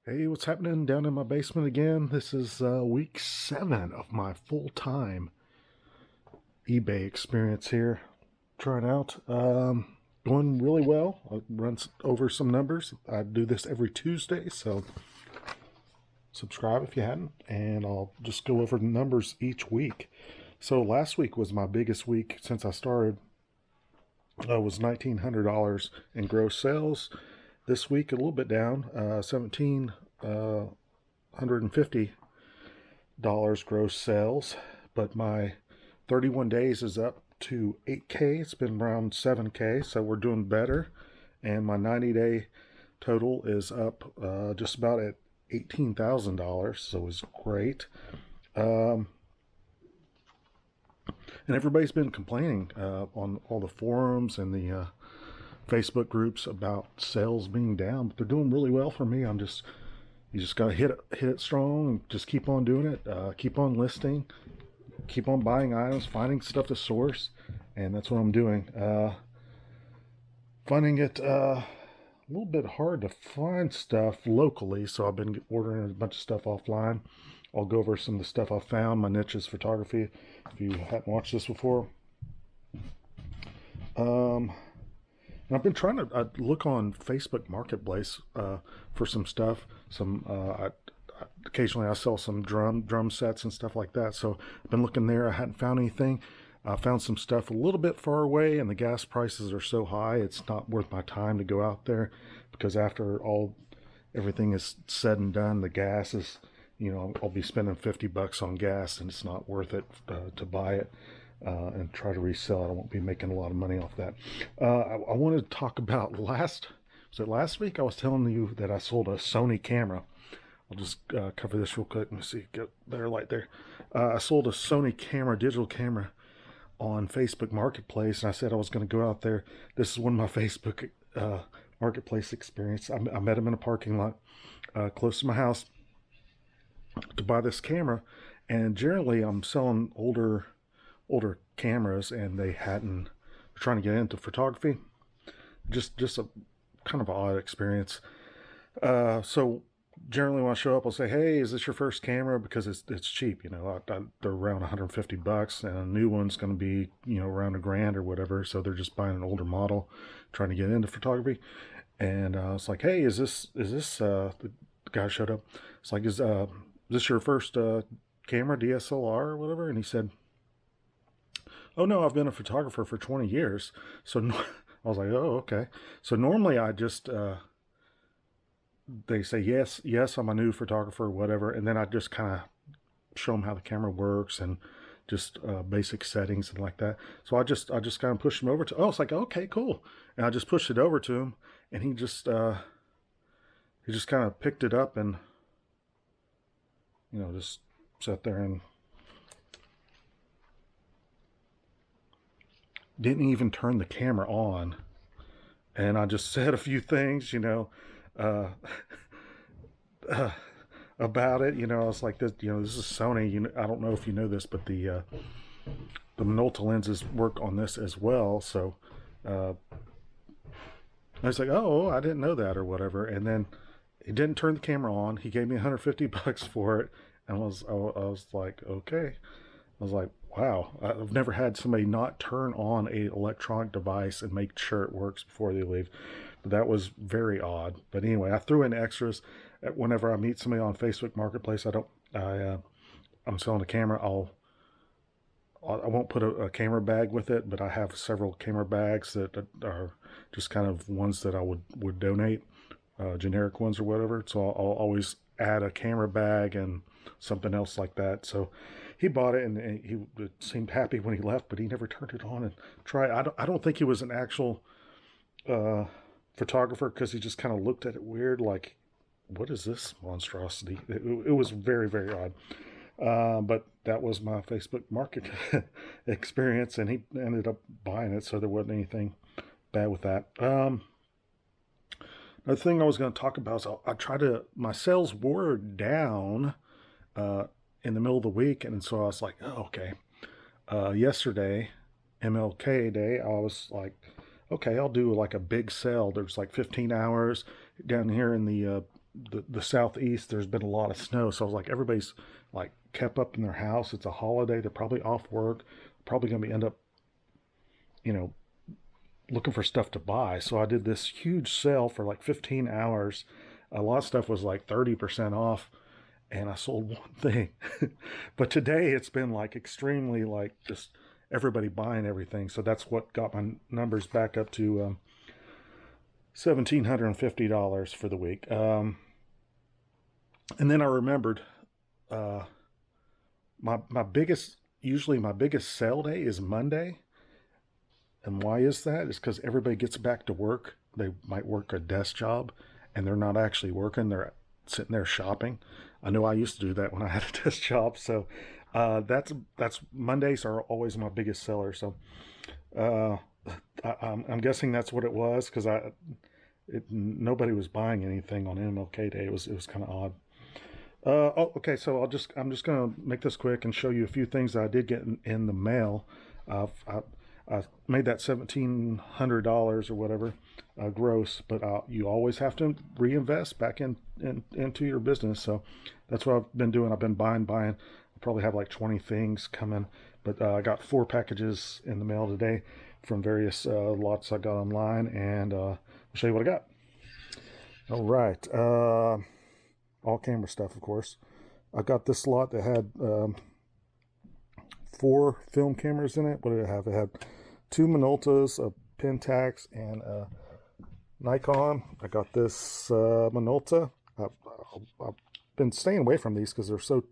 Hey, what's happening down in my basement again? This is week 7 of my full-time eBay experience here. Trying out. Going really well. I'll run over some numbers. I do this every Tuesday, so subscribe if you hadn't, and I'll just go over the numbers each week. So last week was my biggest week since I started. It was $1,900 in gross sales. This week a little bit down, 1,750 dollars gross sales, but my 31 days is up to 8K. It's been around 7K, so we're doing better. And my 90-day total is up just about at $18,000, so it's great. And everybody's been complaining on all the forums and the Facebook groups about sales being down, but they're doing really well for me. You just gotta hit it strong and just keep on doing it. Keep on listing, keep on buying items, finding stuff to source, and that's what I'm doing. Finding it a little bit hard to find stuff locally, so I've been ordering a bunch of stuff offline. I'll go over some of the stuff I found. My niche is photography. If you hadn't watched this before, and I've been trying to look on Facebook Marketplace for some stuff. Occasionally I sell some drum sets and stuff like that. So I've been looking there. I hadn't found anything. I found some stuff a little bit far away, and the gas prices are so high it's not worth my time to go out there, because after everything is said and done, the gas is, I'll be spending $50 on gas, and it's not worth it to buy it and try to resell it. I won't be making a lot of money off that. I wanted to talk about last week I was telling you that I sold a Sony camera. I'll just cover this real quick. Let me see, get better light there. I sold a Sony camera, digital camera, on Facebook Marketplace, and I said I was going to go out there. This is one of my Facebook Marketplace experience. I met him in a parking lot close to my house to buy this camera, and generally I'm selling older cameras, and they hadn't trying to get into photography. Just a kind of odd experience. So generally when I show up, I'll say, hey, is this your first camera? Because it's cheap, they're around $150, and a new one's going to be, around $1,000 or whatever. So they're just buying an older model, trying to get into photography. And I was like, hey, is this the guy showed up. It's like, is this your first camera, DSLR or whatever? And he said, oh no, I've been a photographer for 20 years. So I was like, oh, okay. So normally I just, they say, yes, I'm a new photographer or whatever. And then I just kind of show them how the camera works and just basic settings and like that. So I just kind of pushed him over to, it's like, okay, cool. And I just pushed it over to him, and he just kind of picked it up and, just sat there and didn't even turn the camera on. And I just said a few things, uh, about it. I was like, this is Sony. I don't know if you know this, but the Minolta lenses work on this as well. So I was like, oh, I didn't know that or whatever. And then he didn't turn the camera on. He gave me $150 for it, and I was like, okay. I was like, wow, I've never had somebody not turn on a electronic device and make sure it works before they leave. But that was very odd. But anyway, I threw in extras. Whenever I meet somebody on Facebook Marketplace, I'm selling a camera. I won't put a camera bag with it, but I have several camera bags that are just kind of ones that I would donate, generic ones or whatever. So I'll always add a camera bag and something else like that. So he bought it, and he seemed happy when he left, but he never turned it on and tried. I don't think he was an actual photographer, because he just kind of looked at it weird, like, what is this monstrosity? It was very, very odd. But that was my Facebook market experience, and he ended up buying it, so there wasn't anything bad with that. Another thing I was going to talk about is my sales were down in the middle of the week, and so I was like, oh, okay. Yesterday, MLK Day, I was like, okay, I'll do like a big sale. There's like 15 hours down here in the the southeast, there's been a lot of snow. So I was like, everybody's like kept up in their house. It's a holiday. They're probably off work. Probably going to end up, you know, looking for stuff to buy. So I did this huge sale for like 15 hours. A lot of stuff was like 30% off, and I sold one thing. But today it's been like extremely like just everybody buying everything. So that's what got my numbers back up to $1,750 for the week. And then I remembered my biggest, usually my biggest sale day is Monday. And why is that? It's because everybody gets back to work. They might work a desk job and they're not actually working. They're sitting there shopping. I know I used to do that when I had a desk job. So that's Mondays are always my biggest seller. So I'm guessing that's what it was, because nobody was buying anything on MLK Day. It was kind of odd. Okay, so I'm just gonna make this quick and show you a few things that I did get in the mail. I made that $1,700 or whatever gross, but you always have to reinvest back into your business. So that's what I've been doing. I've been buying. I probably have like 20 things coming, but I got 4 packages in the mail today from various lots I got online, and I'll show you what I got. All right, all camera stuff, of course. I got this lot that had 4 film cameras in it. What did it have? It had 2 Minoltas, a Pentax, and a Nikon. I got this Minolta. I've been staying away from these because they're so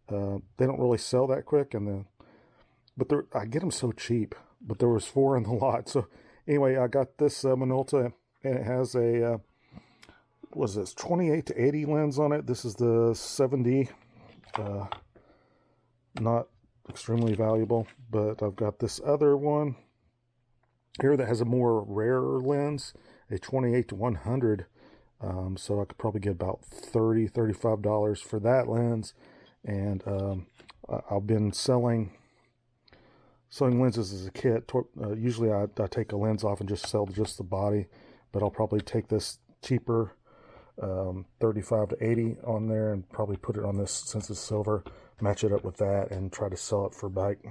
they don't really sell that quick, but I get them so cheap. But there was 4 in the lot. So anyway, I got this Minolta, and it has a what is this, 28 to 80 lens on it. This is the 7D. Not extremely valuable, but I've got this other one here that has a more rarer lens, a 28 to 100. So I could probably get about $35 for that lens. And I've been selling lenses as a kit. Usually I take a lens off and just sell just the body, but I'll probably take this cheaper 35 to 80 on there and probably put it on this, since it's silver, match it up with that and try to sell it for like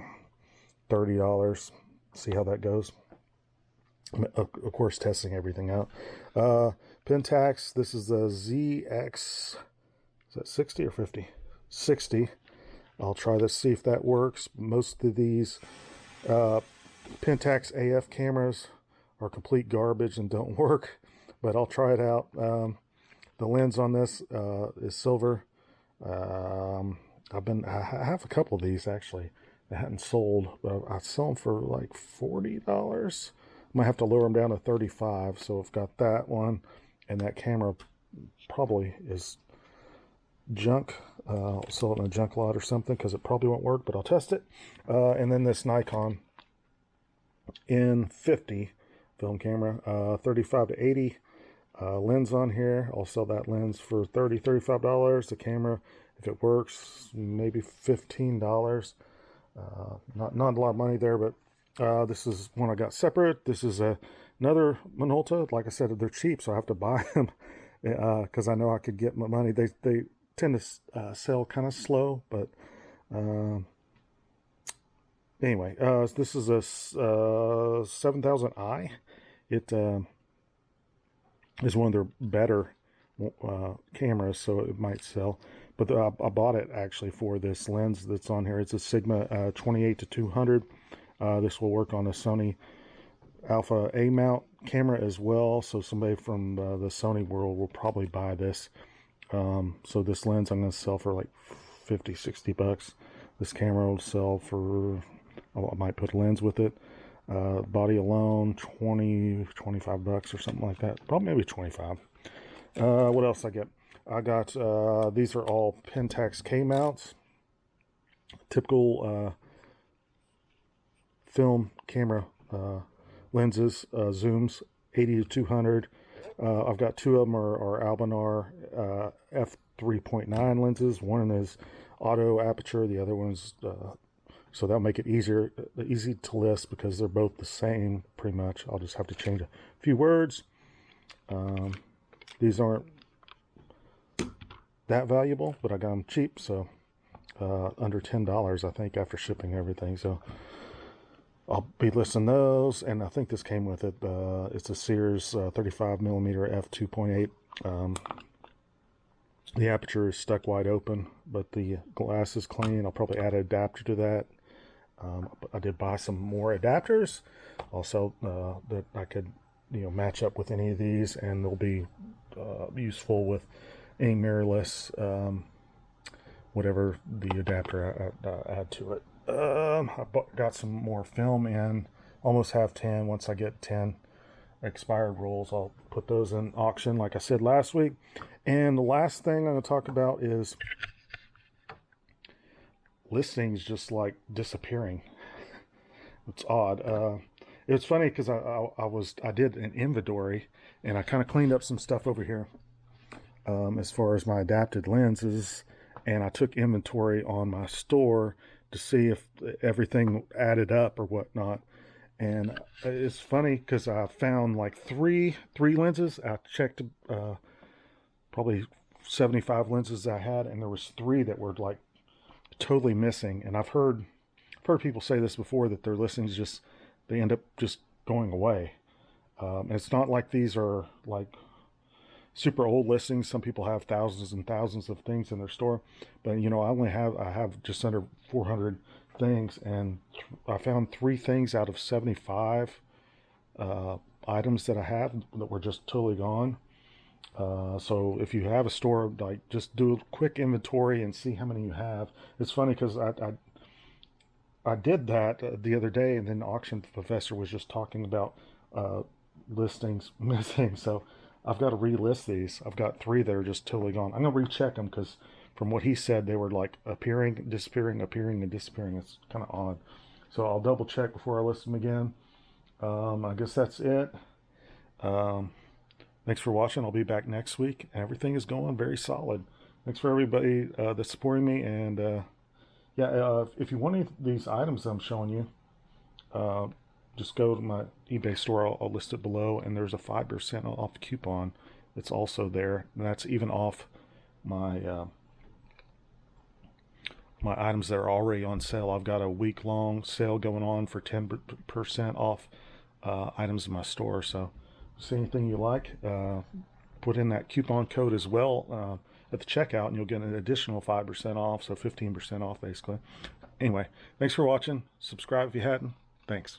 $30. See how that goes. Of course, testing everything out. Pentax, this is the ZX, is that 60 or 50? 60. I'll try this, see if that works. Most of these Pentax AF cameras are complete garbage and don't work, but I'll try it out. The lens on this is silver. I have a couple of these actually that hadn't sold, but I sell them for like $40. Might have to lower them down to 35. So I've got that one, and that camera probably is junk. I'll sell it in a junk lot or something because it probably won't work, but I'll test it. And then this Nikon N50 film camera, 35 to 80. Lens on here. I'll sell that lens for $35. The camera, if it works, maybe $15. Not a lot of money there, but this is one I got separate. This is another Minolta. Like I said, they're cheap, so I have to buy them because I know I could get my money. They tend to sell kind of slow, but anyway, this is a 7000i. It is one of their better cameras, so it might sell. But I bought it actually for this lens that's on here. It's a Sigma 28 to 200. This will work on a Sony Alpha A mount camera as well. So somebody from the Sony world will probably buy this. So this lens I'm going to sell for like 50, 60 bucks. This camera will sell for, I might put a lens with it. Body alone, 20, 25 bucks or something like that. Probably maybe 25. What else I get? I got, these are all Pentax K mounts. Typical film camera lenses, zooms, 80 to 200. I've got 2 of them are Albanar f3.9 lenses. One is auto aperture, the other one's so that'll make it easy to list because they're both the same pretty much. I'll just have to change a few words. These aren't that valuable, but I got them cheap, so under $10 I think after shipping everything. So I'll be listing those, and I think this came with it. It's a Sears 35 millimeter f2.8. The aperture is stuck wide open, but the glass is clean. I'll probably add an adapter to that. I did buy some more adapters also that I could, match up with any of these, and they'll be useful with any mirrorless, whatever the adapter I add to it. I got some more film in. Almost have 10. Once I get 10 expired rolls, I'll put those in auction like I said last week. And the last thing I'm going to talk about is listings just like disappearing. It's odd. It's funny because I did an inventory, and I kind of cleaned up some stuff over here as far as my adapted lenses, and I took inventory on my store to see if everything added up or whatnot. And it's funny because I found like three lenses. I checked probably 75 lenses I had, and there was 3 that were like totally missing. And I've heard people say this before, that their listings they end up just going away. And it's not like these are like super old listings. Some people have thousands and thousands of things in their store, but I have just under 400 things, and I found 3 things out of 75 items that I have that were just totally gone. So if you have a store, like, just do a quick inventory and see how many you have. It's funny because I did that the other day, and then the auction professor was just talking about listings missing. So I've got to relist these. I've got 3 that are just totally gone. I'm going to recheck them because from what he said, they were like appearing, disappearing, appearing, and disappearing. It's kind of odd. So I'll double check before I list them again. I guess that's it. Thanks for watching. I'll be back next week. Everything is going very solid. Thanks for everybody that's supporting me. And if you want any of these items I'm showing you, just go to my eBay store. I'll list it below, and there's a 5% off coupon that's also there, and that's even off my my items that are already on sale. I've got a week-long sale going on for 10% off items in my store. So see anything you like, put in that coupon code as well at the checkout, and you'll get an additional 5% off, so 15% off basically. Anyway, thanks for watching. Subscribe if you hadn't. Thanks.